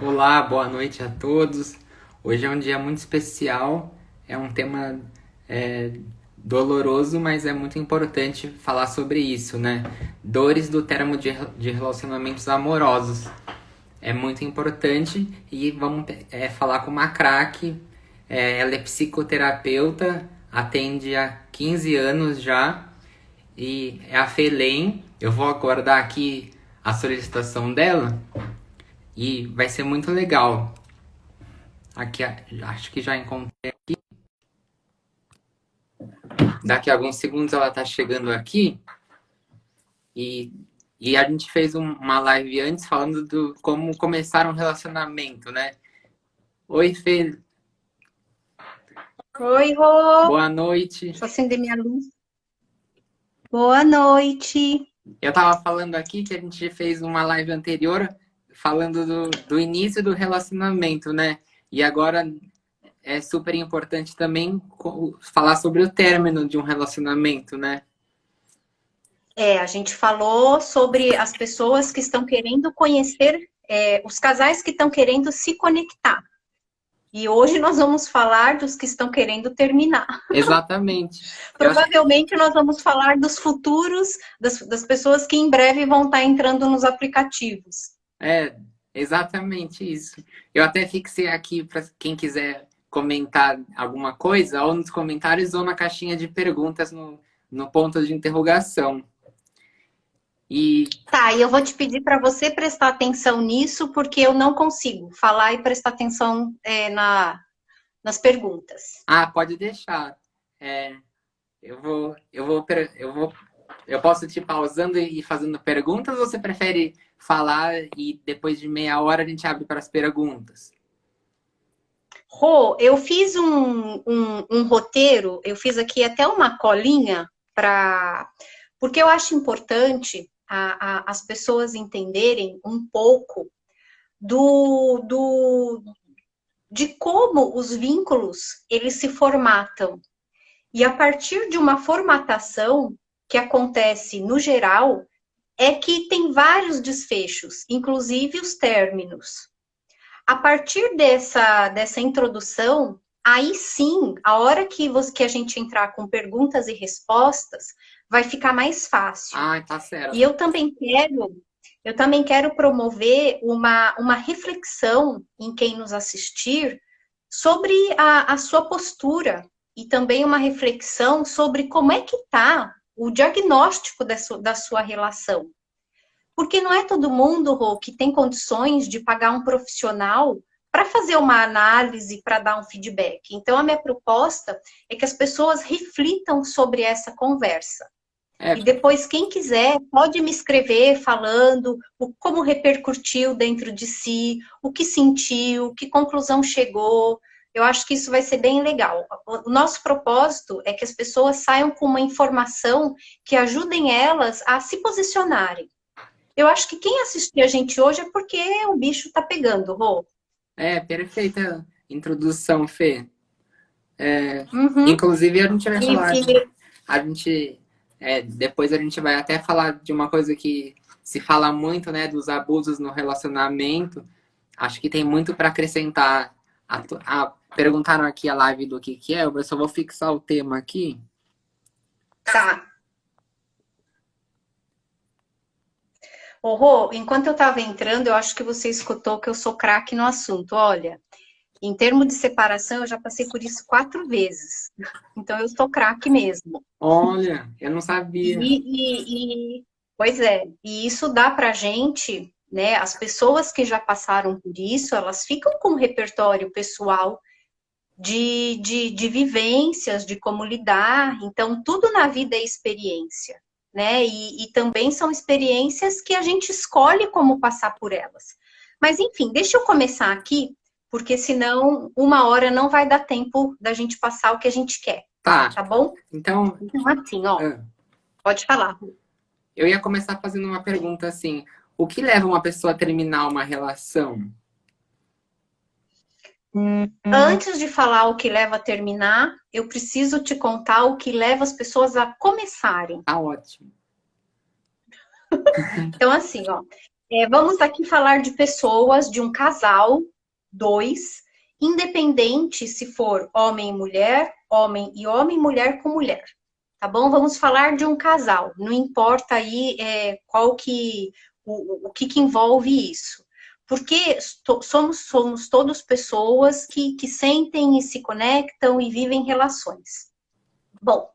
Olá, boa noite a todos. Hoje é um dia muito especial. É um tema é, doloroso, mas é muito importante falar sobre isso, né? Dores do termo de relacionamentos amorosos. É muito importante e vamos falar com uma craque. Ela é psicoterapeuta, atende há 15 anos já e é a Felen. Eu vou aguardar aqui a solicitação dela e vai ser muito legal. Aqui, acho que já encontrei. Daqui a alguns segundos ela tá chegando aqui. E, e a gente fez uma live antes falando do como começar um relacionamento, né? Oi, Fê. Oi, Rô. Boa noite. Deixa eu acender minha luz. Boa noite. Eu tava falando aqui que a gente fez uma live anterior falando do início do relacionamento, né? E agora é super importante também falar sobre o término de um relacionamento, né? A gente falou sobre as pessoas que estão querendo conhecer, os casais que estão querendo se conectar. E hoje nós vamos falar dos que estão querendo terminar. Exatamente. Eu acho que Provavelmente nós vamos falar dos futuros, das pessoas que em breve vão estar entrando nos aplicativos. é exatamente isso. Eu até fixei aqui para quem quiser comentar alguma coisa, ou nos comentários ou na caixinha de perguntas no ponto de interrogação. E Tá, e eu vou te pedir para você prestar atenção nisso, porque eu não consigo falar e prestar atenção nas perguntas. pode deixar. É, eu posso te pausando e pausando e fazendo perguntas, ou você prefere falar e depois de meia hora a gente abre para as perguntas? Rô, eu fiz um roteiro, eu fiz aqui até uma colinha para. Porque eu acho importante as pessoas entenderem um pouco de como os vínculos eles se formatam. E a partir de uma formatação que acontece no geral, é que tem vários desfechos, inclusive os términos. A partir dessa introdução, aí sim, a hora que a gente entrar com perguntas e respostas, vai ficar mais fácil. Ah, tá E certo. eu também quero promover uma reflexão em quem nos assistir sobre a sua postura e também uma reflexão sobre como é que está o diagnóstico da sua relação. Porque não é todo mundo, Rô, que tem condições de pagar um profissional para fazer uma análise, para dar um feedback. Então, a minha proposta é que as pessoas reflitam sobre essa conversa. É, E depois, quem quiser, pode me escrever falando como repercutiu dentro de si, o que sentiu, que conclusão chegou. Eu acho que isso vai ser bem legal. O nosso propósito é que as pessoas saiam com uma informação que ajudem elas a se posicionarem. Eu acho que quem assistir a gente hoje é porque o bicho tá pegando, Rô. perfeita introdução, Fê. Uhum. Inclusive, a gente vai E, falar, e depois a gente vai até falar de uma coisa que se fala muito, né, dos abusos no relacionamento. Acho que tem muito para acrescentar. Perguntaram aqui a live do que é, eu só vou fixar o tema aqui. tá. Ô, Rô, enquanto eu estava entrando, eu acho que você escutou que eu sou craque no assunto. Olha, em termos de separação, eu já passei por isso 4 vezes. Então, eu sou craque mesmo. Olha, eu não sabia. Pois é, e isso dá pra gente, né? As pessoas que já passaram por isso, elas ficam com um repertório pessoal de vivências, de como lidar. Então, tudo na vida é experiência, né? E também são experiências que a gente escolhe como passar por elas. Mas, enfim, deixa eu começar aqui, porque senão uma hora não vai dar tempo da gente passar o que a gente quer, Tá, tá bom? então, Então, assim, ó, ah, pode falar. eu ia começar fazendo uma pergunta assim: o que leva uma pessoa a terminar uma relação? Antes de falar o que leva a terminar, eu preciso te contar o que leva as pessoas a começarem. Tá ótimo. Então, assim, ó, Vamos aqui falar de pessoas, de um casal, dois, independente se for homem e homem, mulher com mulher. Tá bom? Vamos falar de um casal. Não importa aí o que envolve isso. Porque somos todos pessoas que sentem e se conectam e vivem relações. Bom,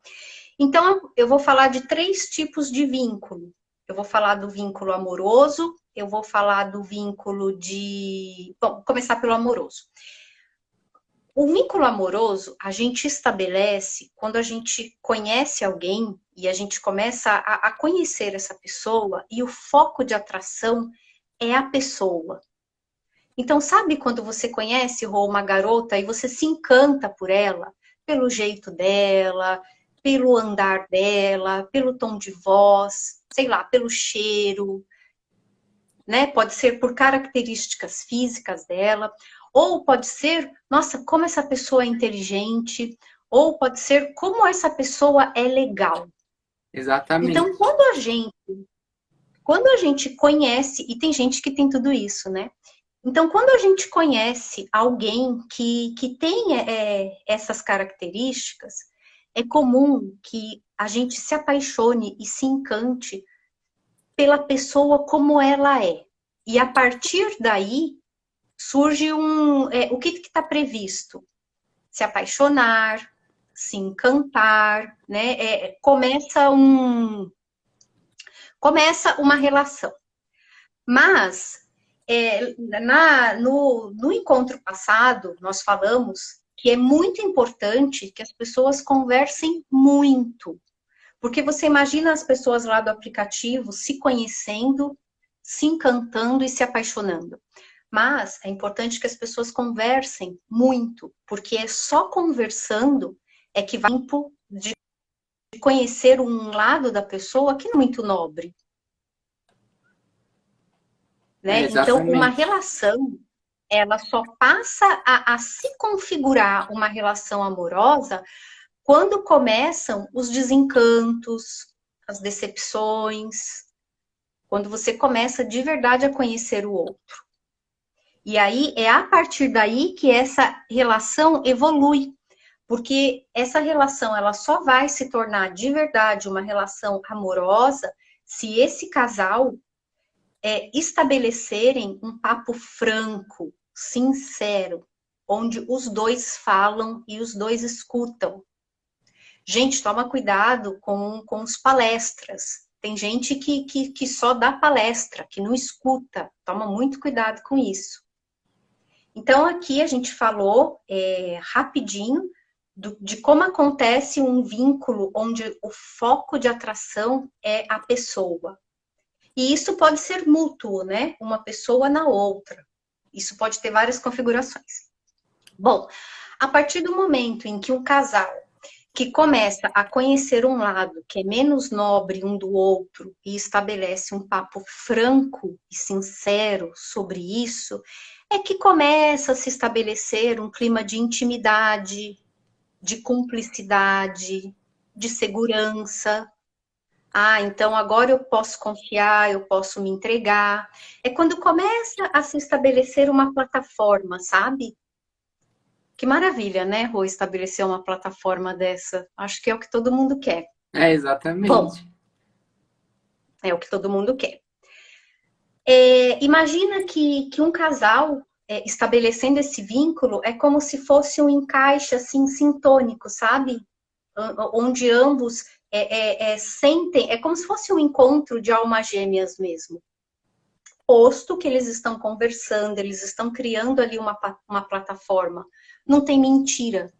então eu vou falar de 3 tipos de vínculo. Eu vou falar do vínculo amoroso, eu vou falar do vínculo de... Bom, vou começar pelo amoroso. O vínculo amoroso, a gente estabelece quando a gente conhece alguém e a gente começa a conhecer essa pessoa e o foco de atração é a pessoa. Então, sabe quando você conhece uma garota e você se encanta por ela, pelo jeito dela, pelo andar dela, pelo tom de voz, sei lá, pelo cheiro, né? Pode ser por características físicas dela, ou pode ser, nossa, como essa pessoa é inteligente, ou pode ser como essa pessoa é legal. Exatamente. Então, quando a gente conhece, e tem gente que tem tudo isso, né? Então, quando a gente conhece alguém que tem essas características, é comum que a gente se apaixone e se encante pela pessoa como ela é. E a partir daí, surge o que está previsto? Se apaixonar, se encantar, né? Começa uma relação. Mas no encontro passado, nós falamos que é muito importante que as pessoas conversem muito. Porque você imagina as pessoas lá do aplicativo se conhecendo, se encantando e se apaixonando. Mas é importante que as pessoas conversem muito, porque é só conversando é que vai de conhecer um lado da pessoa que é muito nobre. Né? Então, uma Exatamente. relação, ela só passa a se configurar uma relação amorosa quando começam os desencantos, as decepções, quando você começa de verdade a conhecer o outro. E aí é a partir daí que essa relação evolui, porque essa relação ela só vai se tornar de verdade uma relação amorosa se esse casal estabelecerem um papo franco, sincero, onde os dois falam e os dois escutam. Gente, toma cuidado com os palestras. Tem gente que só dá palestra, que não escuta. Toma muito cuidado com isso. Então, aqui a gente falou rapidinho de como acontece um vínculo onde o foco de atração é a pessoa. E isso pode ser mútuo, né? Uma pessoa na outra. Isso pode ter várias configurações. Bom, a partir do momento em que um casal que começa a conhecer um lado que é menos nobre um do outro e estabelece um papo franco e sincero sobre isso, é que começa a se estabelecer um clima de intimidade, de cumplicidade, de segurança. Ah, então agora eu posso confiar, eu posso me entregar. É quando começa a se estabelecer uma plataforma, sabe? Que maravilha, né, Rô, estabelecer uma plataforma dessa. Acho que é o que todo mundo quer. Bom, Exatamente. é o que todo mundo quer. Imagina que um casal estabelecendo esse vínculo é como se fosse um encaixe assim sintônico, sabe? Onde ambos sentem, é como se fosse um encontro de almas gêmeas mesmo. Posto que eles estão conversando, eles estão criando ali uma plataforma. Não tem mentira.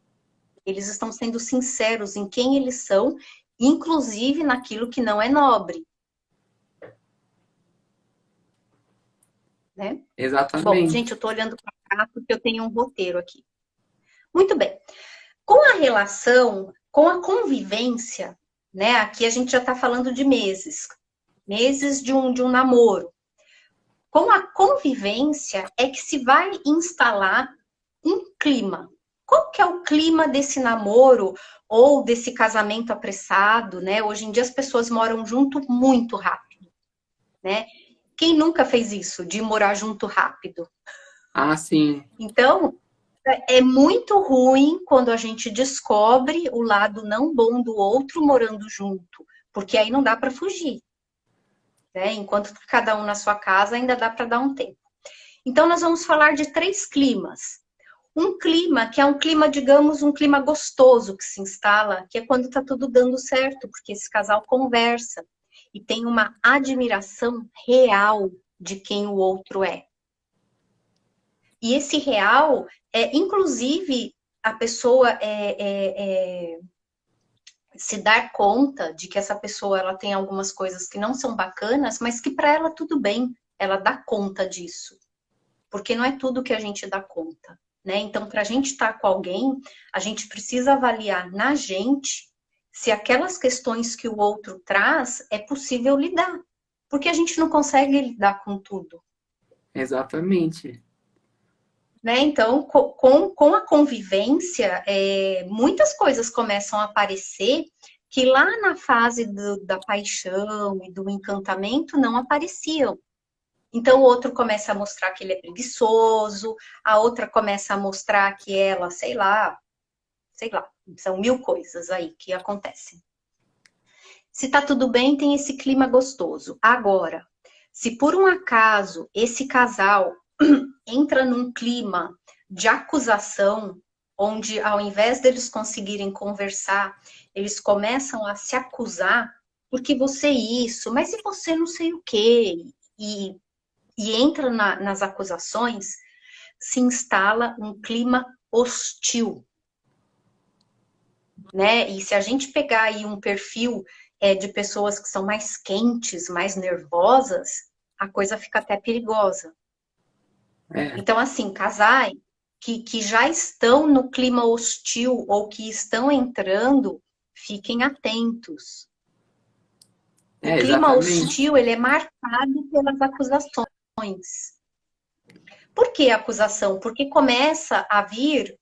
Eles estão sendo sinceros em quem eles são, inclusive naquilo que não é nobre. Né? Bom, Exatamente. gente, eu tô olhando para cá porque eu tenho um roteiro aqui. Muito bem. Com a relação, com a convivência, né? Aqui a gente já está falando de meses. Meses de um namoro. Com a convivência é que se vai instalar um clima. Qual que é o clima desse namoro ou desse casamento apressado, né? Hoje em dia as pessoas moram junto muito rápido, né? Quem nunca fez isso, de morar junto rápido? Ah, sim, Então, é muito ruim quando a gente descobre o lado não bom do outro morando junto, porque aí não dá para fugir, né? Enquanto cada um na sua casa, ainda dá para dar um tempo. Então, nós vamos falar de 3 climas. Um clima que é um clima, digamos, um clima gostoso que se instala, que é quando está tudo dando certo, porque esse casal conversa e tem uma admiração real de quem o outro é. E esse real inclusive, a pessoa se dar conta de que essa pessoa ela tem algumas coisas que não são bacanas, mas que para ela tudo bem, ela dá conta disso. Porque não é tudo que a gente dá conta, né? Então, para a gente estar com alguém, a gente precisa avaliar na gente se aquelas questões que o outro traz é possível lidar. Porque a gente não consegue lidar com tudo. exatamente. Né? Então, com a convivência, muitas coisas começam a aparecer que lá na fase da paixão e do encantamento não apareciam. Então, o outro começa a mostrar que ele é preguiçoso, a outra começa a mostrar que ela, sei lá, são 1000 coisas aí que acontecem. Se tá tudo bem, tem esse clima gostoso. Agora, se por um acaso esse casal entra num clima de acusação, onde ao invés deles conseguirem conversar, eles começam a se acusar, porque você isso, mas e você não sei o quê? E entra nas acusações, se instala um clima hostil, né? E se a gente pegar aí um perfil de pessoas que são mais quentes, mais nervosas, a coisa fica até perigosa. É, Então, assim, casais que já estão no clima hostil ou que estão entrando, fiquem atentos. O clima exatamente. hostil, ele é marcado pelas acusações. Por que acusação? Porque começa a vir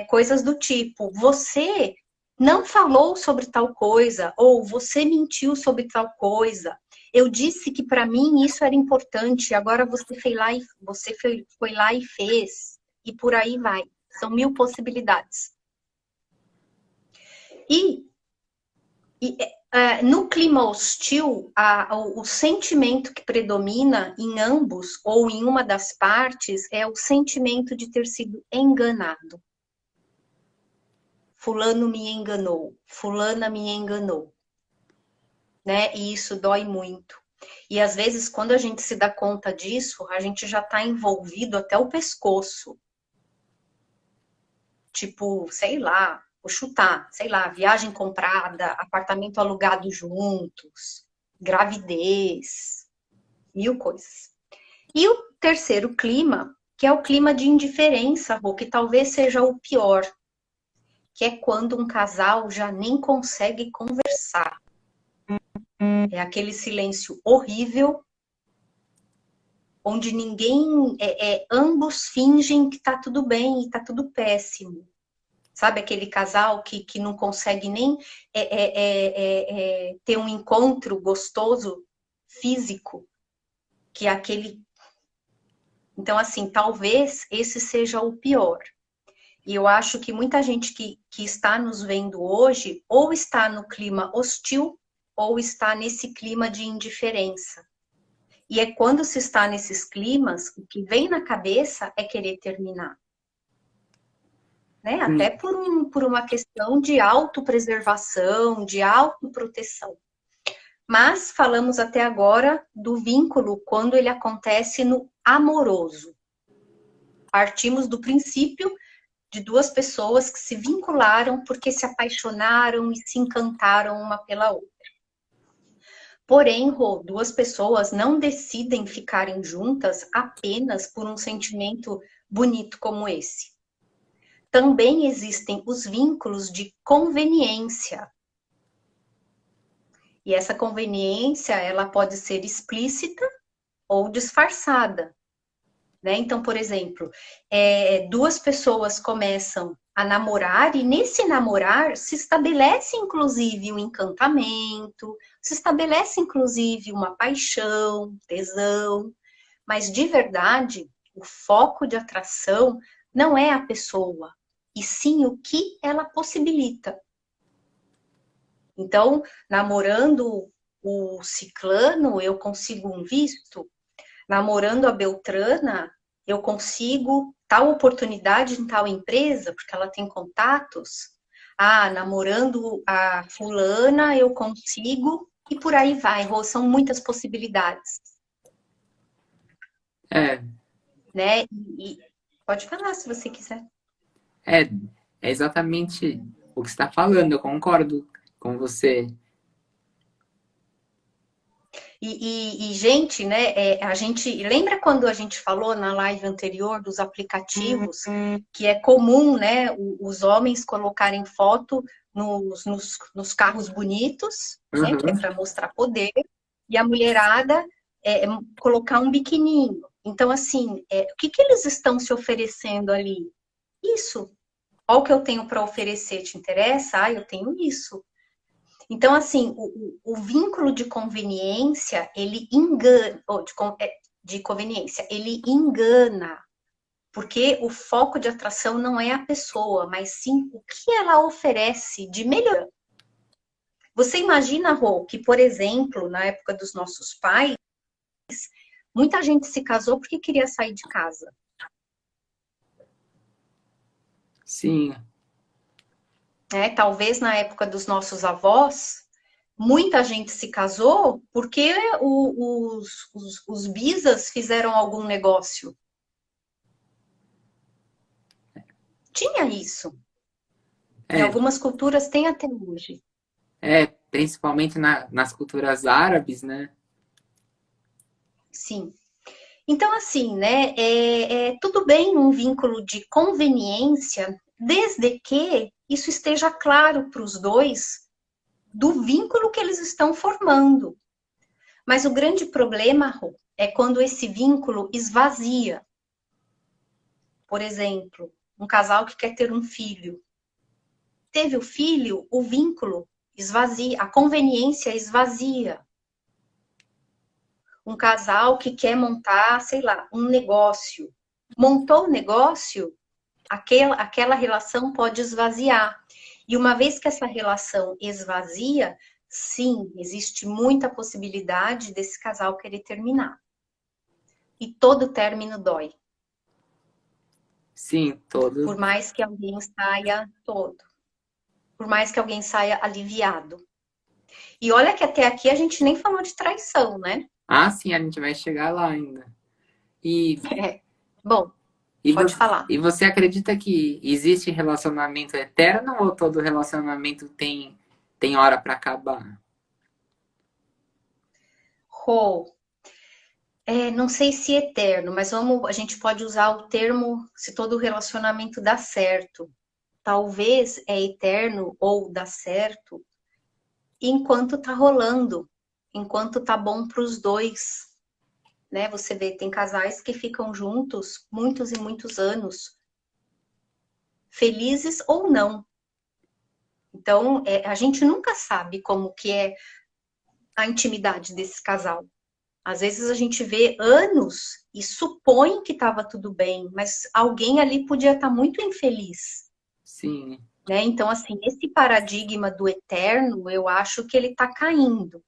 coisas do tipo, você não falou sobre tal coisa, ou você mentiu sobre tal coisa. Eu disse que para mim isso era importante, agora foi lá e fez. E por aí vai. São 1000 possibilidades. E, no clima hostil, o sentimento que predomina em ambos ou em uma das partes é o sentimento de ter sido enganado. Fulano me enganou, fulana me enganou, né? E isso dói muito. E às vezes, quando a gente se dá conta disso, a gente já está envolvido até o pescoço. Tipo, sei lá, vou chutar, sei lá, viagem comprada, apartamento alugado juntos, gravidez, 1000 coisas. E o terceiro clima, que é o clima de indiferença, que talvez seja o pior, que é quando um casal já nem consegue conversar. É aquele silêncio horrível, onde ambos fingem que tá tudo bem e tá tudo péssimo. Sabe aquele casal que não consegue nem ter um encontro gostoso físico, que é aquele. Então, assim, talvez esse seja o pior. E eu acho que muita gente que está nos vendo hoje, ou está no clima hostil, ou está nesse clima de indiferença. E é quando se está nesses climas, o que vem na cabeça é querer terminar. Né? Até por uma questão de autopreservação, de autoproteção. Mas falamos até agora do vínculo quando ele acontece no amoroso. Partimos do princípio de 2 pessoas que se vincularam porque se apaixonaram e se encantaram uma pela outra. Porém, Rô, 2 pessoas não decidem ficarem juntas apenas por um sentimento bonito como esse. Também existem os vínculos de conveniência. E essa conveniência, ela pode ser explícita ou disfarçada. Né? Então, por exemplo, 2 pessoas começam a namorar, e nesse namorar se estabelece inclusive um encantamento, se estabelece inclusive uma paixão, tesão, mas de verdade, o foco de atração não é a pessoa, e sim o que ela possibilita. Então, namorando o ciclano, eu consigo um visto, namorando a Beltrana, eu consigo tal oportunidade em tal empresa, porque ela tem contatos. Ah, namorando a fulana, eu consigo, e por aí vai. São muitas possibilidades, É, né? Pode falar se você quiser. é, é exatamente o que você está falando, eu concordo com você. Gente, né, a gente lembra quando a gente falou na live anterior dos aplicativos que é comum, né, os homens colocarem foto nos carros bonitos, né, que é Uhum. para mostrar poder, e a mulherada colocar um biquininho. Então, assim, o que eles estão se oferecendo ali? Isso. Olha o que eu tenho para oferecer, te interessa? Ah, eu tenho isso. Então, assim, o vínculo de conveniência, ele engana, ou de conveniência, ele engana, porque o foco de atração não é a pessoa, mas sim o que ela oferece de melhor. Você imagina, Rô, que, por exemplo, na época dos nossos pais, muita gente se casou porque queria sair de casa. Sim, Né? Talvez na época dos nossos avós, muita gente se casou porque os bisas fizeram algum negócio. Tinha isso. Em é, algumas culturas tem até hoje. principalmente nas culturas árabes, né? Sim. Então, assim, né? Tudo bem um vínculo de conveniência, desde que isso esteja claro para os dois do vínculo que eles estão formando. Mas o grande problema, Rô, é quando esse vínculo esvazia. Por exemplo, um casal que quer ter um filho. Teve o filho, o vínculo esvazia, a conveniência esvazia. Um casal que quer montar, sei lá, um negócio. Montou o negócio, aquela relação pode esvaziar. E uma vez que essa relação esvazia, sim, existe muita possibilidade desse casal querer terminar. E todo término dói. Sim, todo. Por mais que alguém saia todo. Por mais que alguém saia aliviado. E olha que até aqui a gente nem falou de traição, né? Ah, sim, a gente vai chegar lá ainda. E, Bom, e, pode você, falar. e você acredita que existe relacionamento eterno ou todo relacionamento tem hora para acabar? Rô, não sei se eterno, mas a gente pode usar o termo se todo relacionamento dá certo. Talvez é eterno ou dá certo enquanto tá rolando, enquanto tá bom para os dois, né? Você vê, tem casais que ficam juntos muitos e muitos anos, felizes ou não. Então, a gente nunca sabe como que é a intimidade desse casal. Às vezes a gente vê anos e supõe que estava tudo bem, mas alguém ali podia estar muito infeliz, Sim, né? Então, assim, esse paradigma do eterno, eu acho que ele está caindo.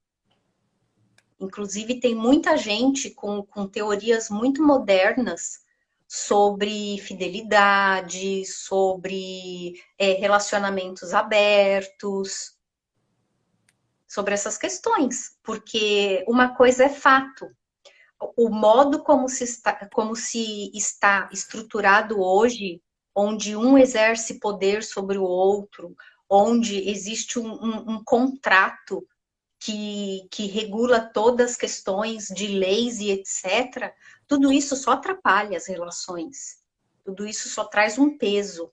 Inclusive, tem muita gente com teorias muito modernas sobre fidelidade, sobre relacionamentos abertos, sobre essas questões, porque uma coisa é fato. O modo como se está estruturado hoje, onde um exerce poder sobre o outro, onde existe um contrato que regula todas as questões de leis e etc., tudo isso só atrapalha as relações. Tudo isso só traz um peso,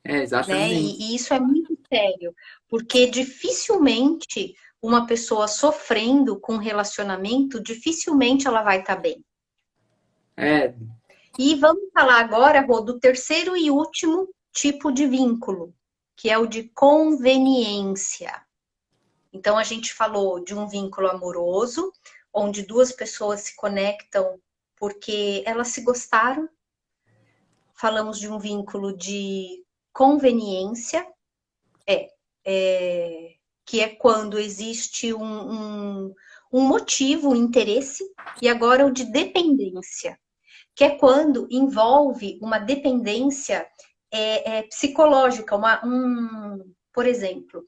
né? exatamente. E isso é muito sério, porque dificilmente uma pessoa sofrendo com um relacionamento, dificilmente ela vai estar bem. É, E vamos falar agora, Rô, do terceiro e último tipo de vínculo, que é o de conveniência. Então, a gente falou de um vínculo amoroso, onde duas pessoas se conectam porque elas se gostaram. Falamos de um vínculo de conveniência, que é quando existe um motivo, um interesse, e agora o de dependência, que é quando envolve uma dependência psicológica, por exemplo,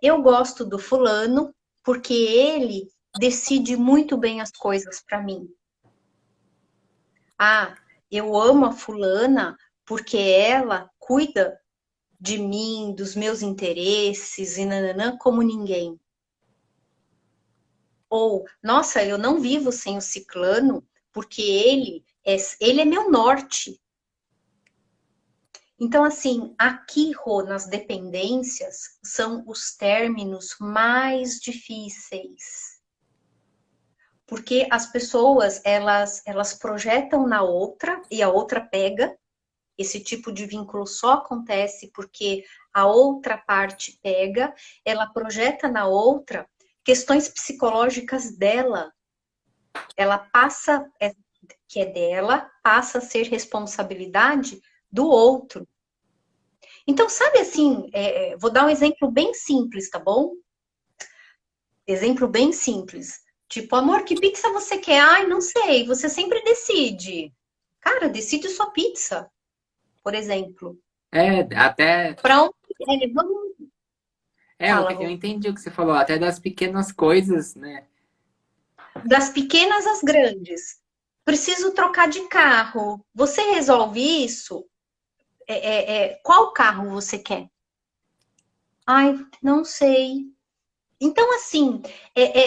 eu gosto do fulano porque ele decide muito bem as coisas para mim. Ah, eu amo a fulana porque ela cuida de mim, dos meus interesses e nananã como ninguém. Ou, nossa, eu não vivo sem o ciclano porque ele é meu norte. Então, assim, aqui, Rô, nas dependências, são os términos mais difíceis. Porque as pessoas, elas projetam na outra e a outra pega. Esse tipo de vínculo só acontece porque a outra parte pega, ela projeta na outra questões psicológicas dela. Ela passa, que é dela, passa a ser responsabilidade do outro. Então, sabe assim, vou dar um exemplo bem simples, tá bom? Exemplo bem simples. Tipo, amor, que pizza você quer? Ai, não sei, você sempre decide. Cara, decide sua pizza, por exemplo. Até. Para onde? Vamos. Fala, Eu Rô. entendi o que você falou, até das pequenas coisas, né? Das pequenas às grandes. Preciso trocar de carro. Você resolve isso? Qual carro você quer? Ai, não sei. Então, assim,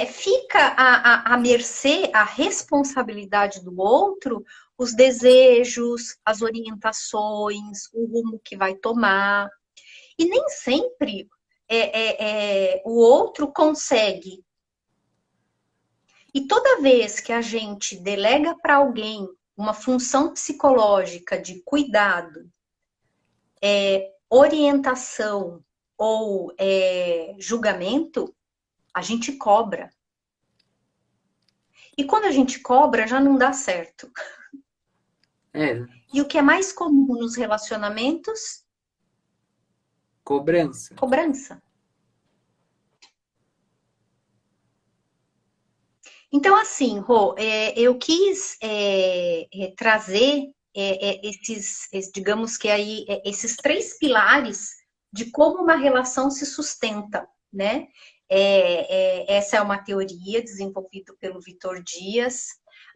fica à mercê, a responsabilidade do outro, os desejos, as orientações, o rumo que vai tomar. E nem sempre o outro consegue. E toda vez que a gente delega para alguém uma função psicológica de cuidado, orientação ou julgamento, a gente cobra. E quando a gente cobra, já não dá certo. É, E o que é mais comum nos relacionamentos? cobrança. Cobrança. Então, assim, Rô, eu quis trazer digamos que aí, esses três pilares de como uma relação se sustenta, né? Essa é uma teoria desenvolvida pelo Vitor Dias.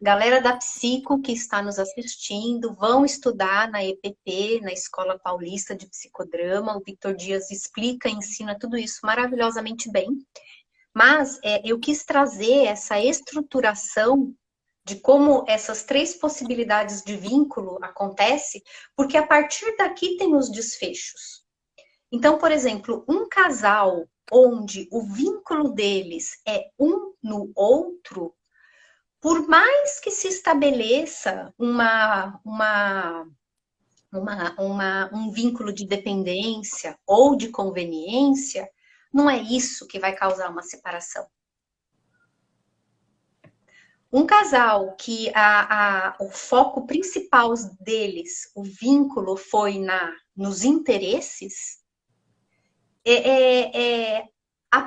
Galera da Psico que está nos assistindo, vão estudar na EPP, na Escola Paulista de Psicodrama. O Vitor Dias explica, ensina tudo isso maravilhosamente bem. Mas eu quis trazer essa estruturação de como essas três possibilidades de vínculo acontecem, porque a partir daqui tem os desfechos. Então, por exemplo, um casal onde o vínculo deles é um no outro, por mais que se estabeleça um vínculo de dependência ou de conveniência, não é isso que vai causar uma separação. Um casal que o foco principal deles, o vínculo foi nos interesses, a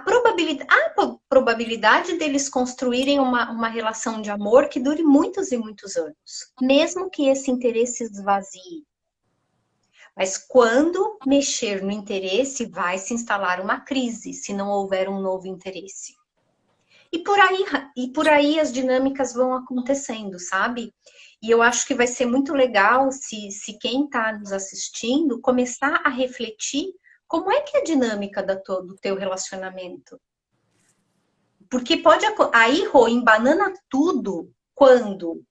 probabilidade deles construírem uma relação de amor que dure muitos e muitos anos, mesmo que esse interesse esvazie. Mas quando mexer no interesse, vai se instalar uma crise, se não houver um novo interesse. E por aí as dinâmicas vão acontecendo, sabe? E eu acho que vai ser muito legal se quem está nos assistindo começar a refletir como é que é a dinâmica do teu relacionamento. Porque aí, Rô, embanana tudo quando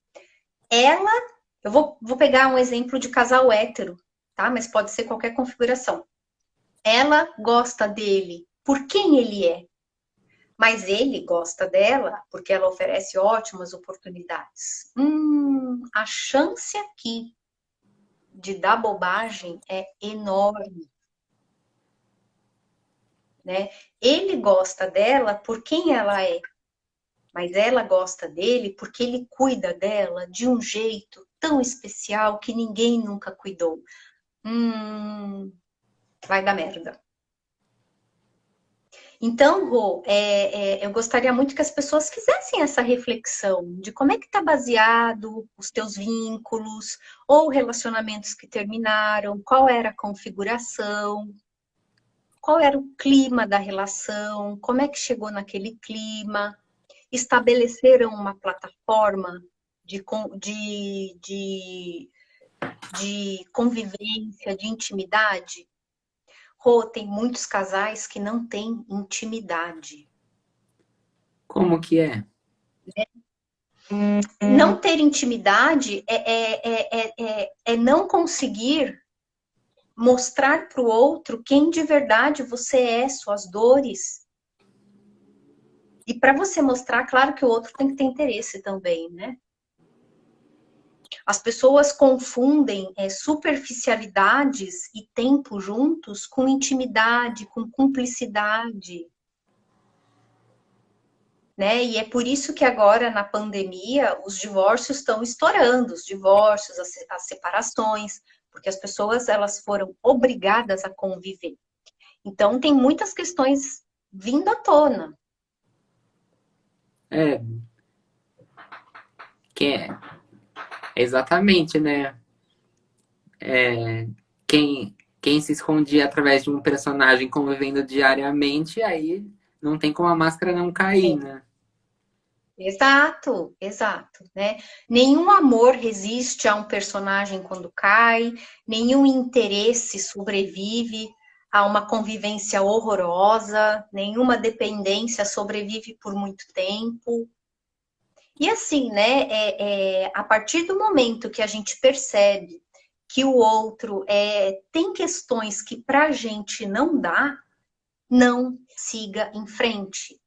eu vou pegar um exemplo de casal hétero, tá? Mas pode ser qualquer configuração. Ela gosta dele por quem ele é, Mas ele gosta dela porque ela oferece ótimas oportunidades. A chance aqui de dar bobagem é enorme, né? Ele gosta dela por quem ela é, mas ela gosta dele porque ele cuida dela de um jeito tão especial que ninguém nunca cuidou. Vai dar merda. Então, Rô, eu gostaria muito que as pessoas fizessem essa reflexão de como é que está baseado os teus vínculos ou relacionamentos que terminaram, qual era a configuração, qual era o clima da relação, como é que chegou naquele clima, estabeleceram uma plataforma de convivência, de intimidade. Rô, tem muitos casais que não têm intimidade. Como que é? Não ter intimidade é não conseguir mostrar para o outro quem de verdade você é, suas dores. E para você mostrar, claro que o outro tem que ter interesse também, né? As pessoas confundem superficialidades e tempo juntos com intimidade, com cumplicidade. Né? E é por isso que agora, na pandemia, os divórcios estão estourando, os divórcios, as separações, porque as pessoas elas foram obrigadas a conviver. Então, tem muitas questões vindo à tona. É, que é exatamente, né? Quem se escondia através de um personagem convivendo diariamente, aí não tem como a máscara não cair, né? Exato, exato, né? Nenhum amor resiste a um personagem quando cai, nenhum interesse sobrevive a uma convivência horrorosa, nenhuma dependência sobrevive por muito tempo. E assim, né? A partir do momento que a gente percebe que o outro tem questões que para a gente não dá, não siga em frente.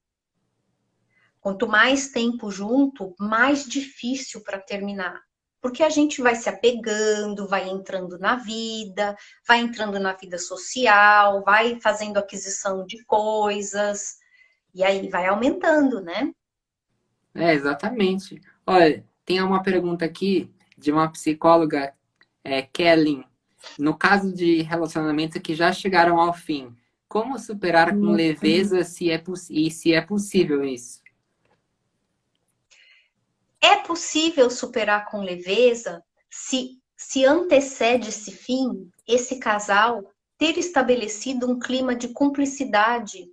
Quanto mais tempo junto, mais difícil para terminar. Porque a gente vai se apegando, vai entrando na vida social, vai fazendo aquisição de coisas, e aí vai aumentando, né? É, exatamente. Olha, tem uma pergunta aqui de uma psicóloga, Kelly. No caso de relacionamentos que já chegaram ao fim, como superar com leveza e se é possível isso? É possível superar com leveza se antecede esse fim, esse casal ter estabelecido um clima de cumplicidade.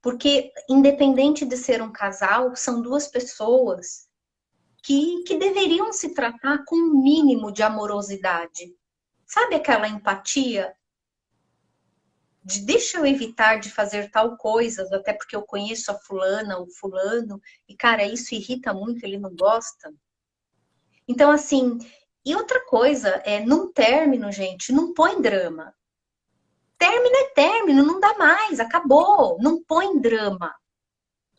Porque, independente de ser um casal, são duas pessoas que deveriam se tratar com um mínimo de amorosidade. Sabe aquela empatia? De deixa eu evitar de fazer tal coisa, até porque eu conheço a fulana, o fulano, e cara, isso irrita muito, ele não gosta. Então, assim, e outra coisa, num término, gente, não põe drama. Término é término, não dá mais, acabou, não põe drama.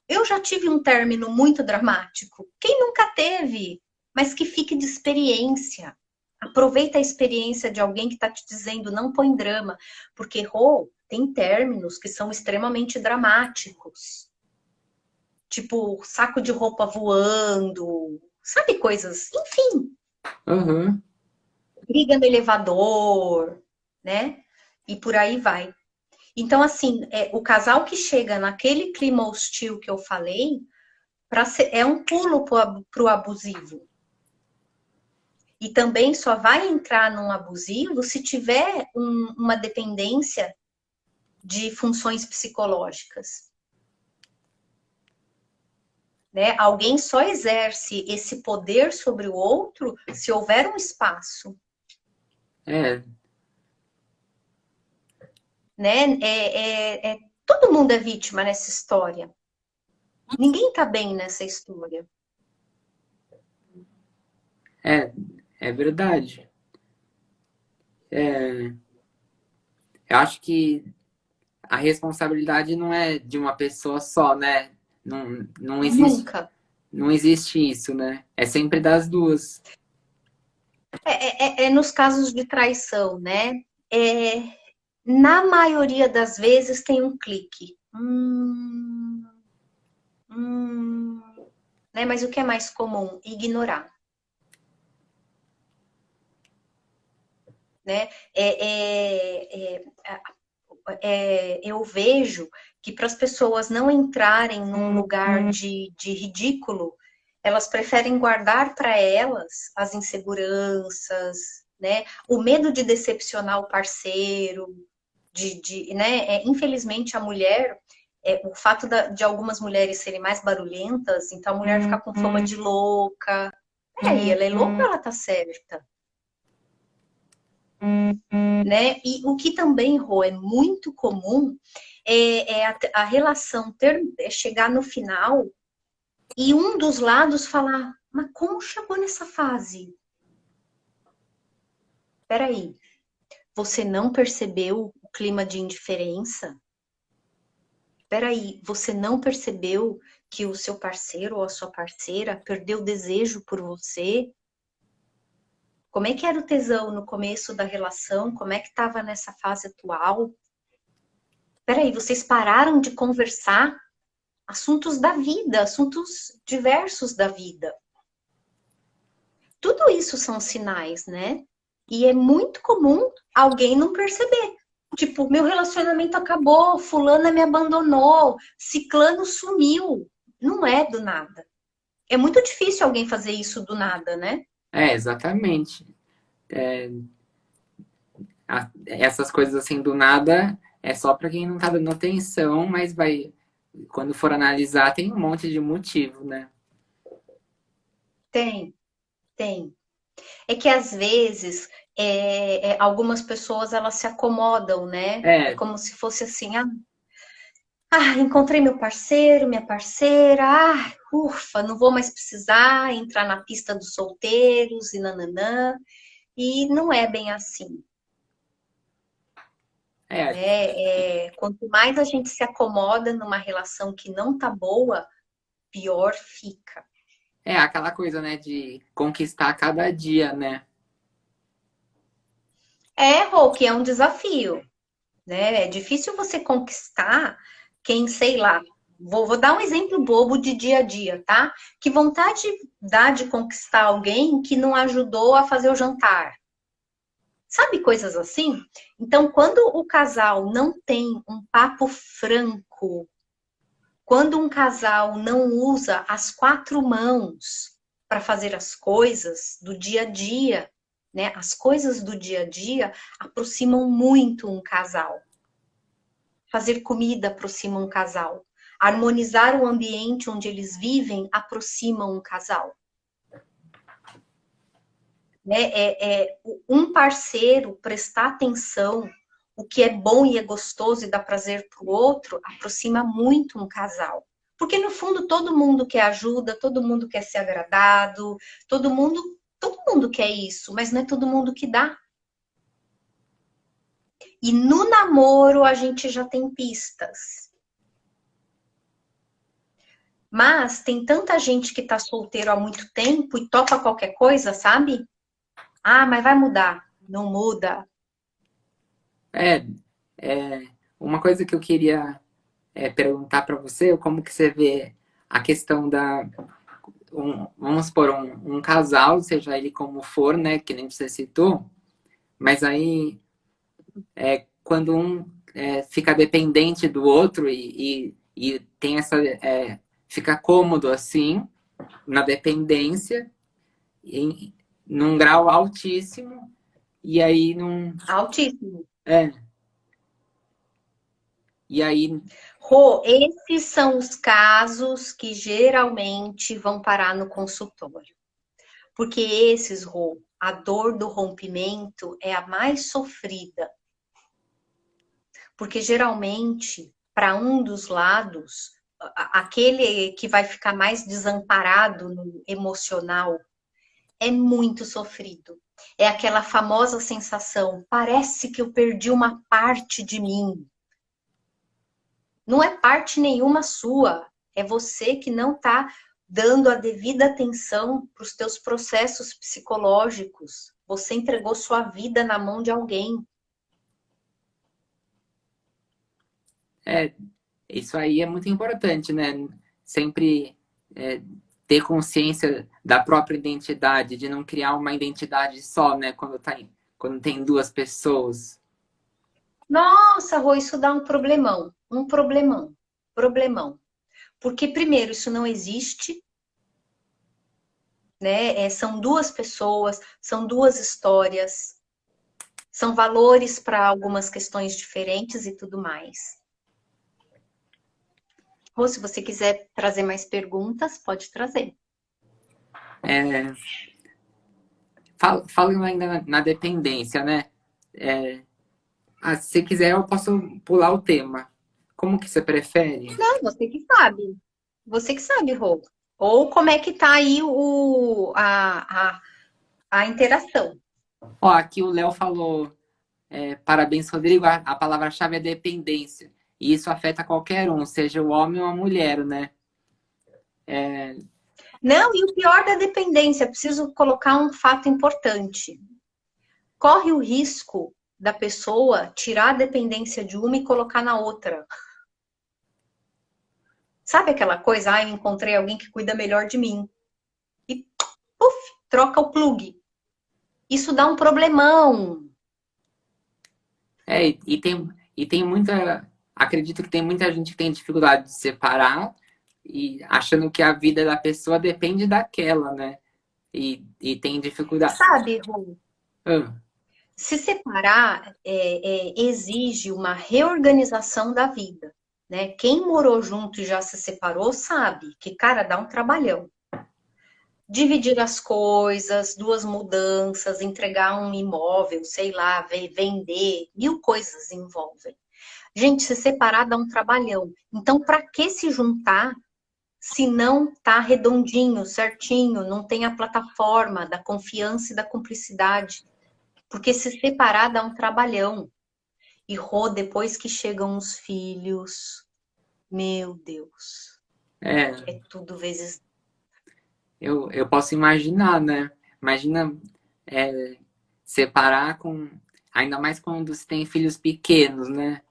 Eu já tive um término muito dramático. Quem nunca teve? Mas que fique de experiência. Aproveita a experiência de alguém que está te dizendo não põe drama. Porque, Rô, tem términos que são extremamente dramáticos. Tipo, saco de roupa voando, sabe coisas, enfim, Uhum. briga no elevador, né? E por aí vai. Então, assim, o casal que chega naquele clima hostil que eu falei, é um pulo para o abusivo. E também só vai entrar num abusivo se tiver uma dependência de funções psicológicas. Né? Alguém só exerce esse poder sobre o outro se houver um espaço. É, Né? Todo mundo é vítima nessa história. Ninguém está bem nessa história. é, é verdade. É, eu acho que a responsabilidade não é de uma pessoa só, né? Não existe, Nunca. não existe isso, né? É sempre das duas. É nos casos de traição, né? É, na maioria das vezes tem um clique. Hum, né? Mas o que é mais comum? Ignorar, né? Eu vejo que para as pessoas não entrarem num lugar de ridículo, elas preferem guardar para elas as inseguranças, né? O medo de decepcionar o parceiro, né? Infelizmente a mulher, o fato de algumas mulheres serem mais barulhentas, então a mulher fica com fama de louca. Peraí, ela é louca ou ela tá certa? Né? E o que também, Rô, é muito comum a relação chegar no final e um dos lados falar, mas como chegou nessa fase? Peraí, você não percebeu o clima de indiferença? Peraí, você não percebeu que o seu parceiro ou a sua parceira perdeu o desejo por você? Como é que era o tesão no começo da relação? Como é que estava nessa fase atual? Peraí, vocês pararam de conversar assuntos da vida, assuntos diversos da vida. Tudo isso são sinais, né? E é muito comum alguém não perceber. Tipo, meu relacionamento acabou, fulana me abandonou, ciclano sumiu. Não é do nada. É muito difícil alguém fazer isso do nada, né? É, exatamente. Essas coisas assim do nada é só para quem não tá dando atenção, mas vai, quando for analisar, tem um monte de motivo, né? Tem, tem. É que às vezes algumas pessoas elas se acomodam, né? É É, como se fosse assim, encontrei meu parceiro, minha parceira, ufa, não vou mais precisar entrar na pista dos solteiros e nananã. E não é bem assim, é, né? Quanto mais a gente se acomoda numa relação que não tá boa, pior fica. é aquela coisa, né, de conquistar cada dia, né? Rô, que é um desafio, né? É difícil você conquistar quem, sei lá, vou dar um exemplo bobo de dia a dia, tá? Que vontade dá de conquistar alguém que não ajudou a fazer o jantar? Sabe, coisas assim? Então, quando o casal não tem um papo franco, quando um casal não usa as quatro mãos para fazer as coisas do dia a dia, né? As coisas do dia a dia aproximam muito um casal. Fazer comida aproxima um casal. Harmonizar o ambiente onde eles vivem aproxima um casal. Né? Um parceiro prestar atenção, o que é bom e é gostoso e dá prazer para o outro, aproxima muito um casal. Porque no fundo todo mundo quer ajuda, todo mundo quer ser agradado, todo mundo quer isso, mas não é todo mundo que dá. E no namoro a gente já tem pistas. Mas tem tanta gente que tá solteiro há muito tempo e topa qualquer coisa, sabe? Mas vai mudar. Não muda. É, uma coisa que eu queria perguntar para você, como que você vê a questão vamos supor, um casal, seja ele como for, né, que nem você citou, mas aí quando um fica dependente do outro e tem fica cômodo assim, na dependência, em, num grau altíssimo, e aí não. Altíssimo. É, e aí. Rô, esses são os casos que geralmente vão parar no consultório. Porque esses, Rô, a dor do rompimento é a mais sofrida. Porque geralmente, para um dos lados, aquele que vai ficar mais desamparado no emocional é muito sofrido. É aquela famosa sensação, parece que eu perdi uma parte de mim. Não é parte nenhuma sua. É você que não está dando a devida atenção para os teus processos psicológicos. Você entregou sua vida na mão de alguém. É, isso aí é muito importante, né? Sempre é, ter consciência da própria identidade, de não criar uma identidade só, né? Quando tem duas pessoas. Nossa, Rô, isso dá um problemão. Um problemão. Problemão. Porque, primeiro, isso não existe, né? São duas pessoas, são duas histórias, são valores para algumas questões diferentes e tudo mais. Ou se você quiser trazer mais perguntas, pode trazer. É, falando ainda na dependência, né? É, se você quiser, eu posso pular o tema. Como que você prefere? Não, você que sabe. Você que sabe, Rô. Ou como é que tá aí a interação. Ó, aqui o Léo falou, parabéns, Rodrigo, a palavra-chave é dependência. E isso afeta qualquer um, seja o homem ou a mulher, né? Não, e o pior da dependência, preciso colocar um fato importante. Corre o risco da pessoa tirar a dependência de uma e colocar na outra. Sabe aquela coisa, eu encontrei alguém que cuida melhor de mim. E, puf, troca o plug. Isso dá um problemão. E tem muita. Acredito que tem muita gente que tem dificuldade de separar e achando que a vida da pessoa depende daquela, né? E tem dificuldade. Sabe, Rô? Ah, Se separar exige uma reorganização da vida, né? Quem morou junto e já se separou sabe que, cara, dá um trabalhão. Dividir as coisas, duas mudanças, entregar um imóvel, sei lá, vender, mil coisas envolvem. Gente, se separar dá um trabalhão. Então, para que se juntar se não tá redondinho, certinho, não tem a plataforma da confiança e da cumplicidade? Porque se separar dá um trabalhão. E Rô, depois que chegam os filhos, meu Deus, é, é tudo vezes. eu posso imaginar, né? Imagina separar com. Ainda mais quando você tem filhos pequenos, né?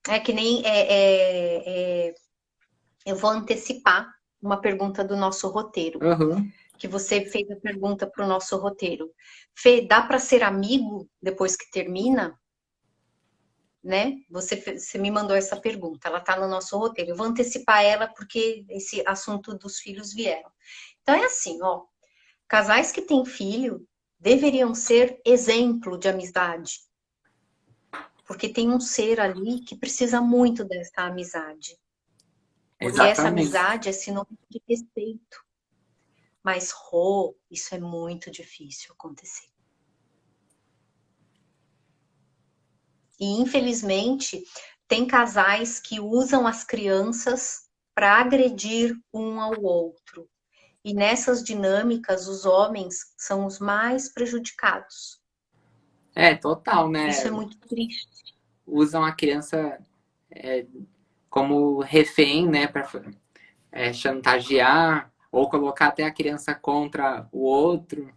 É que nem. Eu vou antecipar uma pergunta do nosso roteiro. Uhum. Que você fez a pergunta para o nosso roteiro. Fê, dá para ser amigo depois que termina? Né? Você me mandou essa pergunta, ela está no nosso roteiro. Eu vou antecipar ela porque esse assunto dos filhos vieram. Então é assim, ó, casais que têm filho deveriam ser exemplo de amizade, porque tem um ser ali que precisa muito dessa amizade, porque essa Exatamente. amizade é sinônimo de respeito. Mas, Rô, isso é muito difícil acontecer. E, infelizmente, tem casais que usam as crianças para agredir um ao outro. E nessas dinâmicas, os homens são os mais prejudicados. Total, né? Isso é muito triste. Usam a criança como refém, né? Para chantagear ou colocar até a criança contra o outro.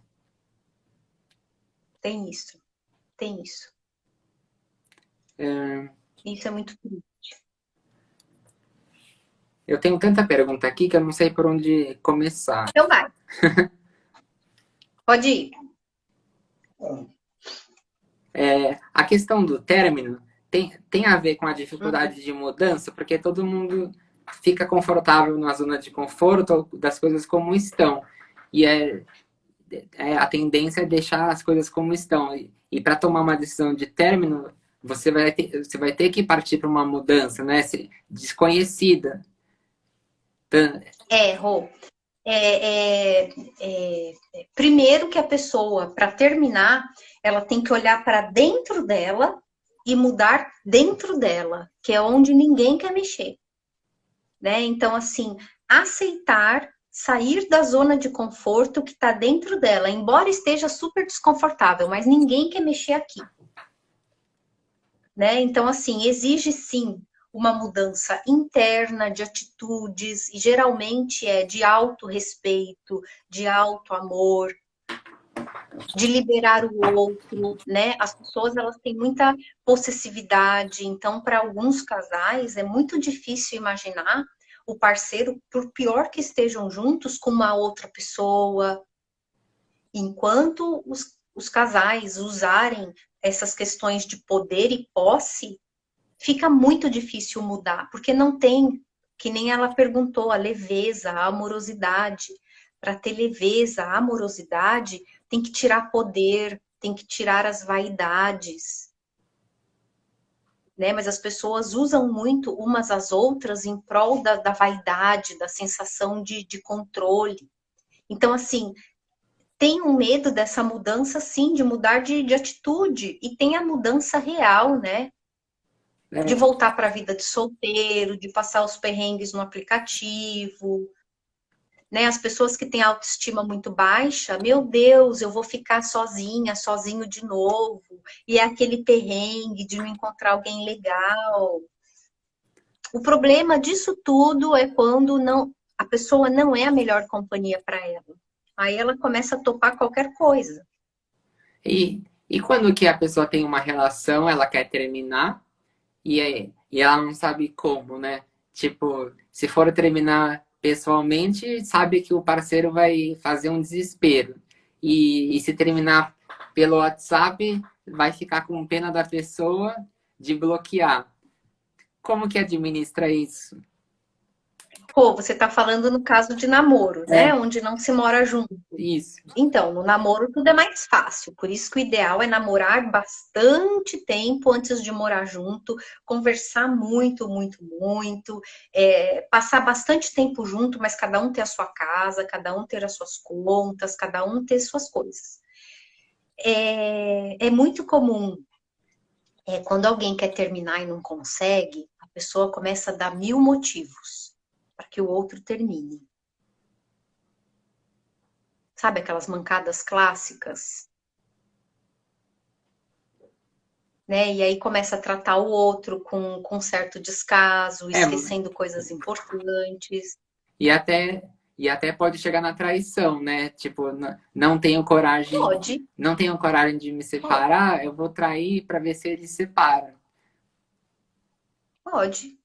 Tem isso. Tem isso. É, Isso é muito triste. eu tenho tanta pergunta aqui que eu não sei por onde começar. Então vai. Pode ir. A questão do término tem a ver com a dificuldade de mudança, porque todo mundo fica confortável na zona de conforto das coisas como estão. E a tendência é deixar as coisas como estão. E para tomar uma decisão de término, você vai ter que partir para uma mudança, né? Desconhecida. Rô. Primeiro que a pessoa, para terminar, ela tem que olhar para dentro dela e mudar dentro dela, que é onde ninguém quer mexer. Né? Então, assim, aceitar sair da zona de conforto que está dentro dela, embora esteja super desconfortável, mas ninguém quer mexer aqui. né? Então, assim, exige sim uma mudança interna de atitudes, e geralmente é de autorrespeito, de auto-amor, de liberar o outro, né? As pessoas, elas têm muita possessividade, então, para alguns casais, é muito difícil imaginar o parceiro, por pior que estejam juntos, com uma outra pessoa, enquanto os casais usarem essas questões de poder e posse, fica muito difícil mudar, porque não tem, que nem ela perguntou, a leveza, a amorosidade. Para ter leveza, a amorosidade, tem que tirar poder, tem que tirar as vaidades, né? Mas as pessoas usam muito umas às outras em prol da vaidade, da sensação de controle. Então, assim, tem um medo dessa mudança, sim, de mudar de atitude, e tem a mudança real, né? De É, voltar para a vida de solteiro, de passar os perrengues no aplicativo, né? As pessoas que têm autoestima muito baixa, meu Deus, eu vou ficar sozinha, sozinho de novo, e é aquele perrengue de não encontrar alguém legal. O problema disso tudo é quando não, a pessoa não é a melhor companhia para ela. Aí ela começa a topar qualquer coisa. e quando que a pessoa tem uma relação, ela quer terminar e ela não sabe como, né? Tipo, se for terminar pessoalmente, sabe que o parceiro vai fazer um desespero. E se terminar pelo WhatsApp, vai ficar com pena da pessoa de bloquear. Como que administra isso? Pô, você tá falando no caso de namoro, né? É, Onde não se mora junto. isso. Então, no namoro tudo é mais fácil, por isso que o ideal é namorar bastante tempo antes de morar junto, conversar muito, muito, muito, passar bastante tempo junto, mas cada um ter a sua casa, cada um ter as suas contas, cada um ter suas coisas. É muito comum, quando alguém quer terminar e não consegue, a pessoa começa a dar mil motivos para que o outro termine. Sabe aquelas mancadas clássicas? Né? E aí começa a tratar o outro com certo descaso, É, esquecendo coisas importantes. e até, e até pode chegar na traição, né? Tipo, não tenho coragem, Pode, não tenho coragem de me pode, separar, eu vou trair para ver se ele separa. pode.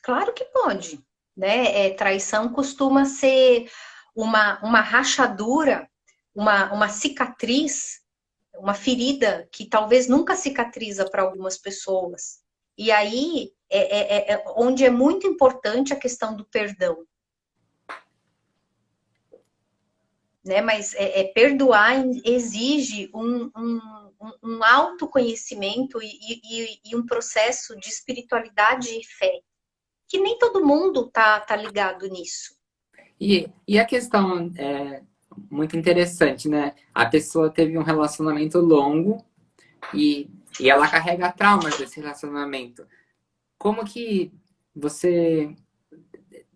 Claro que pode. Né? Traição costuma ser uma rachadura, uma cicatriz, uma ferida que talvez nunca cicatriza para algumas pessoas. E aí onde é muito importante a questão do perdão. Né? Mas perdoar exige um autoconhecimento e um processo de espiritualidade e fé, que nem todo mundo tá ligado nisso. E a questão é muito interessante, né? A pessoa teve um relacionamento longo e ela carrega traumas desse relacionamento. Como que você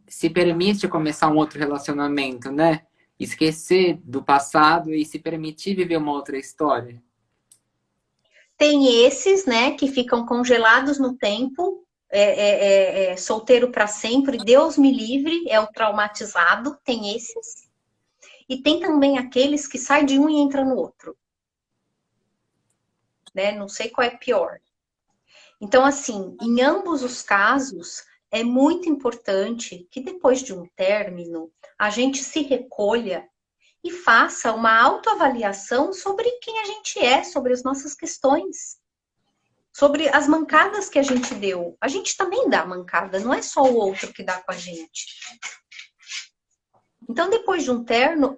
se permite começar um outro relacionamento, né? Esquecer do passado e se permitir viver uma outra história? Tem esses, né, que ficam congelados no tempo, solteiro para sempre, Deus me livre, é o traumatizado, tem esses. E tem também aqueles que saem de um e entra no outro, né? Não sei qual é pior. Então, assim, em ambos os casos, é muito importante que depois de um término, a gente se recolha e faça uma autoavaliação sobre quem a gente é, sobre as nossas questões, sobre as mancadas que a gente deu. A gente também dá mancada, não é só o outro que dá com a gente. Então, depois de um término,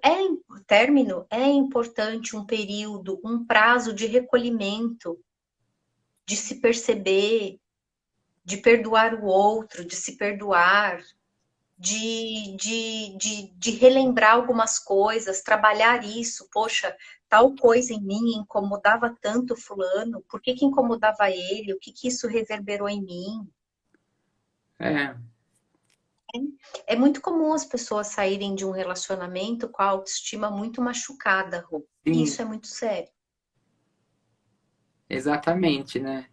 é importante um período, um prazo de recolhimento, de se perceber, de perdoar o outro, de se perdoar, de relembrar algumas coisas, trabalhar isso. Poxa, tal coisa em mim incomodava tanto fulano, por que que incomodava ele? O que que isso reverberou em mim? É, É muito comum as pessoas saírem de um relacionamento com a autoestima muito machucada, Rô. sim, Isso é muito sério. exatamente, né?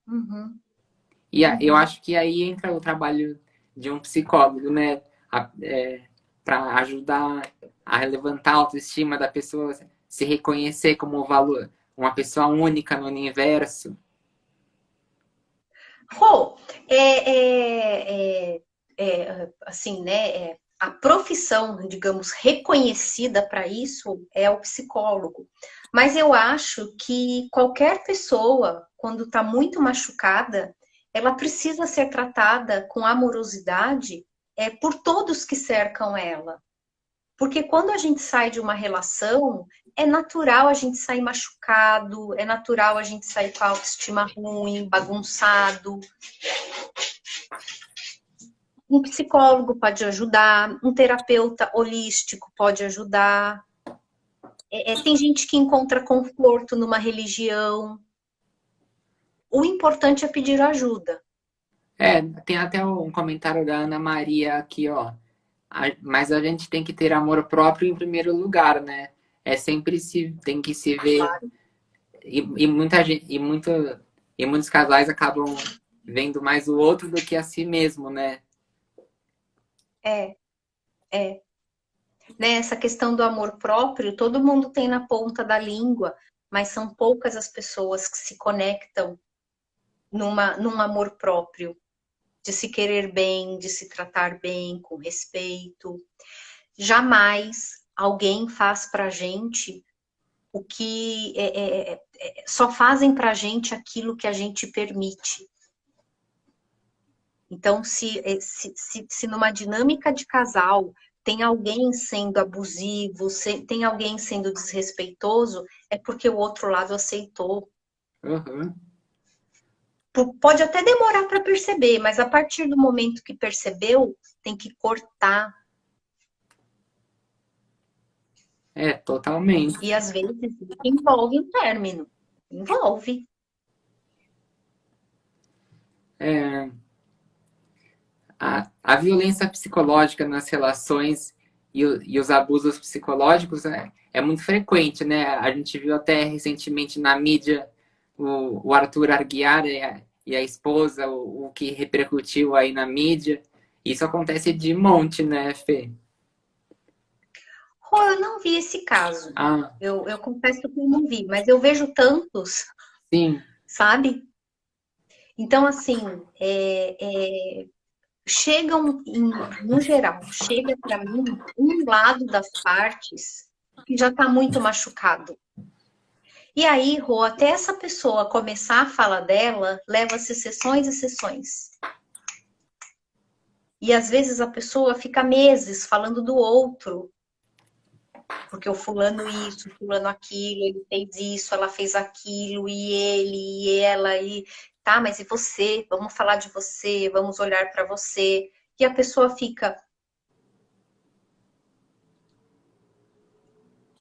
Uhum, Eu uhum. acho que aí entra o trabalho de um psicólogo, né? Para ajudar a levantar a autoestima da pessoa, se reconhecer como valor, uma pessoa única no universo. Rô, assim, né? A profissão, digamos, reconhecida para isso é o psicólogo. Mas eu acho que qualquer pessoa, quando está muito machucada, ela precisa ser tratada com amorosidade, por todos que cercam ela. Porque quando a gente sai de uma relação, é natural a gente sair machucado, é natural a gente sair com a autoestima ruim, bagunçado. Um psicólogo pode ajudar, um terapeuta holístico pode ajudar. Tem gente que encontra conforto numa religião. O importante é pedir ajuda. Tem até um comentário da Ana Maria aqui, ó. Mas a gente tem que ter amor próprio em primeiro lugar, né? É sempre se tem que se ver e muita gente e muitos casais acabam vendo mais o outro do que a si mesmo, né? É, é. Né? Essa questão do amor próprio, todo mundo tem na ponta da língua, mas são poucas as pessoas que se conectam num amor próprio, de se querer bem, de se tratar bem, com respeito. Jamais alguém faz pra gente o que só fazem pra gente aquilo que a gente permite. Então, se numa dinâmica de casal tem alguém sendo abusivo, tem alguém sendo desrespeitoso, é porque o outro lado aceitou. Uhum. Pode até demorar para perceber, mas a partir do momento que percebeu, tem que cortar. Totalmente. E às vezes envolve um término. Envolve. É, a violência psicológica nas relações e os abusos psicológicos é muito frequente, né? A gente viu até recentemente na mídia o Arthur Aguiar e a esposa, o que repercutiu aí na mídia. Isso acontece de monte, né, Fê? Oh, eu não vi esse caso. Ah, Eu confesso que eu não vi, mas eu vejo tantos, sim. sabe? Então, assim, chegam, no geral, chega para mim um lado das partes que já está muito machucado. E aí, Rô, até essa pessoa começar a fala dela, leva-se sessões e sessões. E às vezes a pessoa fica meses falando do outro, porque o fulano isso, o fulano aquilo, ele fez isso, ela fez aquilo, e ele, e ela, e tá, mas e você? Vamos falar de você, vamos olhar para você. E a pessoa fica,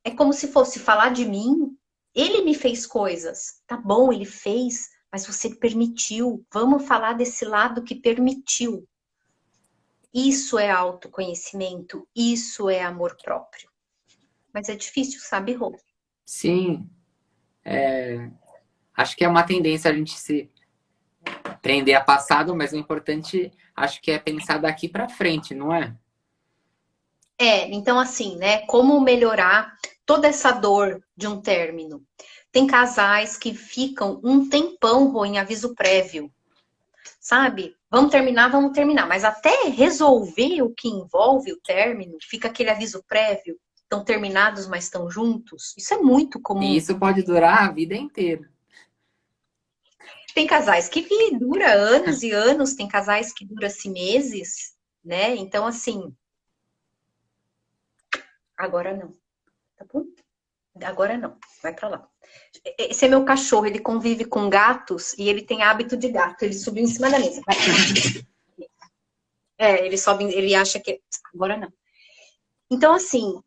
é como se fosse falar de mim. Ele me fez coisas. Tá bom, ele fez, mas você permitiu. Vamos falar desse lado que permitiu. Isso é autoconhecimento, isso é amor próprio. Mas é difícil, sabe, Rô? Sim, acho que é uma tendência a gente se prender a passado, mas o importante acho que é pensar daqui para frente, não é? Então assim, né? Como melhorar toda essa dor de um término? Tem casais que ficam um tempão, Rô, em aviso prévio, sabe? Vamos terminar. Mas até resolver o que envolve o término, fica aquele aviso prévio. Estão terminados, mas estão juntos. Isso é muito E comum. isso pode durar a vida inteira. Tem casais que dura anos e anos, tem casais que dura-se meses, né? Então, assim, agora não, tá bom? Agora não, vai pra lá. Esse é meu cachorro, ele convive com gatos e ele tem hábito de gato. Ele subiu em cima da mesa. Vai. Ele sobe, ele acha que. Agora não. Então, assim,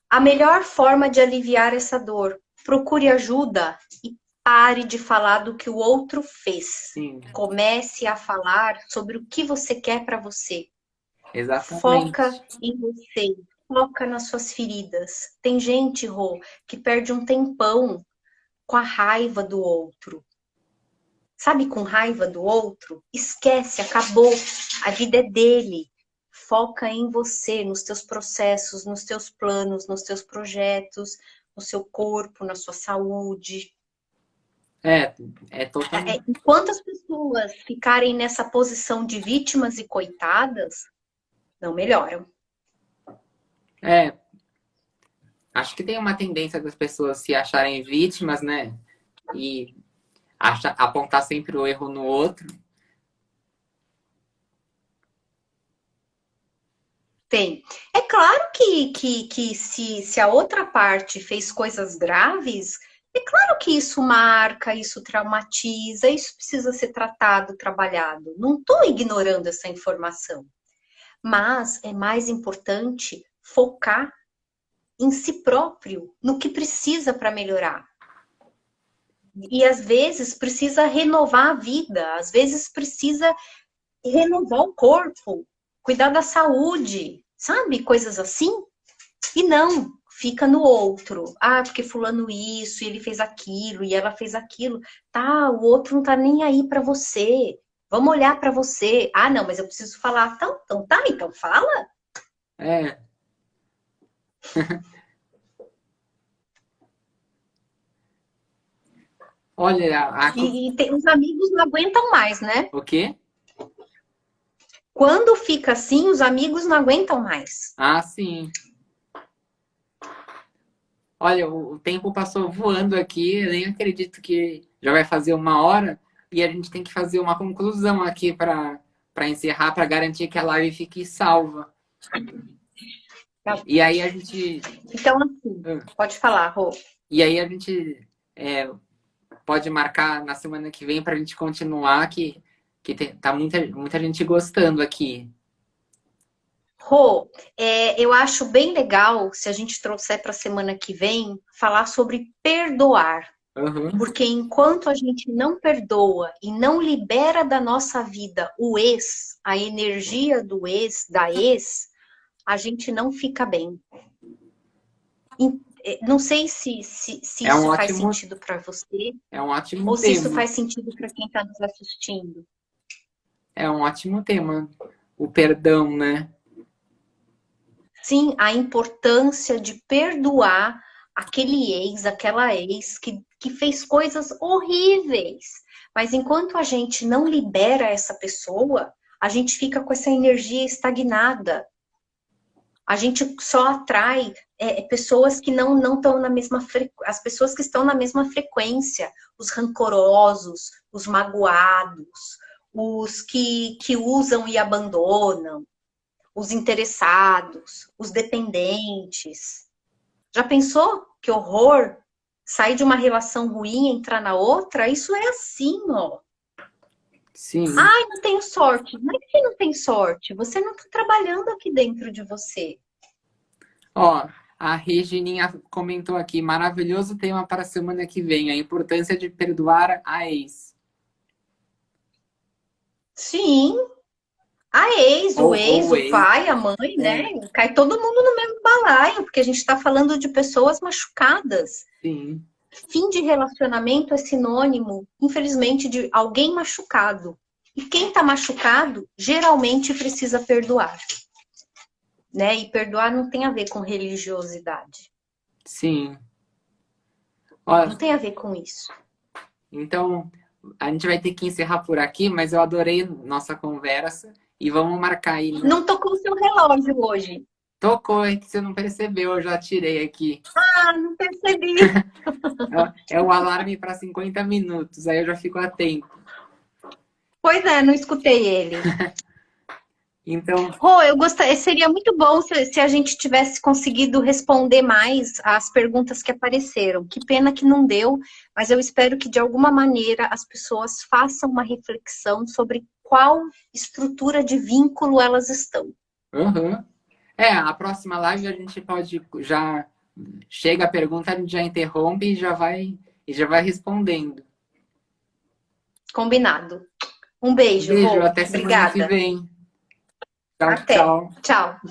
a melhor forma de aliviar essa dor, procure ajuda e pare de falar do que o outro fez. Sim, Comece a falar sobre o que você quer para você. Foca exatamente. em você, foca nas suas feridas. Tem gente, Rô, que perde um tempão com a raiva do outro, sabe, com raiva do outro, esquece, acabou. A vida é dele. Foca em você, nos teus processos, nos teus planos, nos teus projetos, no seu corpo, na sua saúde. É totalmente. Enquanto as pessoas ficarem nessa posição de vítimas e coitadas, não melhoram. É, acho que tem uma tendência das pessoas se acharem vítimas, né? E apontar sempre o erro no outro. Tem. É claro que se a outra parte fez coisas graves, é claro que isso marca, isso traumatiza, isso precisa ser tratado, trabalhado. Não estou ignorando essa informação. Mas é mais importante focar em si próprio, no que precisa para melhorar. E às vezes precisa renovar a vida, às vezes precisa renovar o corpo, cuidar da saúde, sabe? Coisas assim. E não, fica no outro. Ah, porque fulano isso, e ele fez aquilo, e ela fez aquilo. Tá, o outro não tá nem aí para você. Vamos olhar para você. Ah, não, mas eu preciso falar. Então fala. É. Olha, Os amigos não aguentam mais, né? o quê? Quando fica assim, os amigos não aguentam mais. Ah, sim. Olha, o tempo passou voando aqui, eu nem acredito que já vai fazer 1 hora e a gente tem que fazer uma conclusão aqui para encerrar, para garantir que a live fique salva. E aí a gente. Então, assim, pode falar, Rô. E aí a gente pode marcar na semana que vem para a gente continuar, que tá muita gente gostando aqui. Rô, eu acho bem legal se a gente trouxer para a semana que vem falar sobre perdoar. Uhum. Porque enquanto a gente não perdoa e não libera da nossa vida o ex, a energia do ex, da ex, a gente não fica bem. Não sei se isso faz sentido para você. É um ótimo ou tema. se isso faz sentido para quem está nos assistindo. É um ótimo tema. O perdão, né? Sim, a importância de perdoar aquele ex, aquela ex que fez coisas horríveis. Mas enquanto a gente não libera essa pessoa, a gente fica com essa energia estagnada. A gente só atrai pessoas que não estão na mesma frequência, as pessoas que estão na mesma frequência, os rancorosos, os magoados, os que usam e abandonam, os interessados, os dependentes. Já pensou? Que horror! Sair de uma relação ruim e entrar na outra? Isso é assim, ó. Sim. Ai, não tenho sorte. Não é que você não tem sorte. Você não está trabalhando aqui dentro de você. Ó, a Regininha comentou aqui, maravilhoso tema para a semana que vem, a importância de perdoar a ex. Sim. A ex, o ex, o ex. pai, a mãe, né? Cai todo mundo no mesmo balaio, porque a gente está falando de pessoas machucadas. Sim. Fim de relacionamento é sinônimo, infelizmente, de alguém machucado. E quem está machucado, geralmente precisa perdoar. Né? E perdoar não tem a ver com religiosidade. Sim. Ó, não tem a ver com isso. Então, a gente vai ter que encerrar por aqui, mas eu adorei nossa conversa e vamos marcar aí. Não tocou o seu relógio hoje. Tocou, é que você não percebeu, eu já tirei aqui. Ah, não percebi. É o alarme para 50 minutos, aí eu já fico atento. Pois é, não escutei ele. Então, Rô, seria muito bom se a gente tivesse conseguido responder mais às perguntas que apareceram. Que pena que não deu, mas eu espero que de alguma maneira as pessoas façam uma reflexão sobre qual estrutura de vínculo elas estão. uhum. A próxima live a gente pode já chega a pergunta, a gente já interrompe e já vai respondendo. Combinado. Um beijo, Rô. Até semana que vem. Tchau, Até. tchau. Tchau.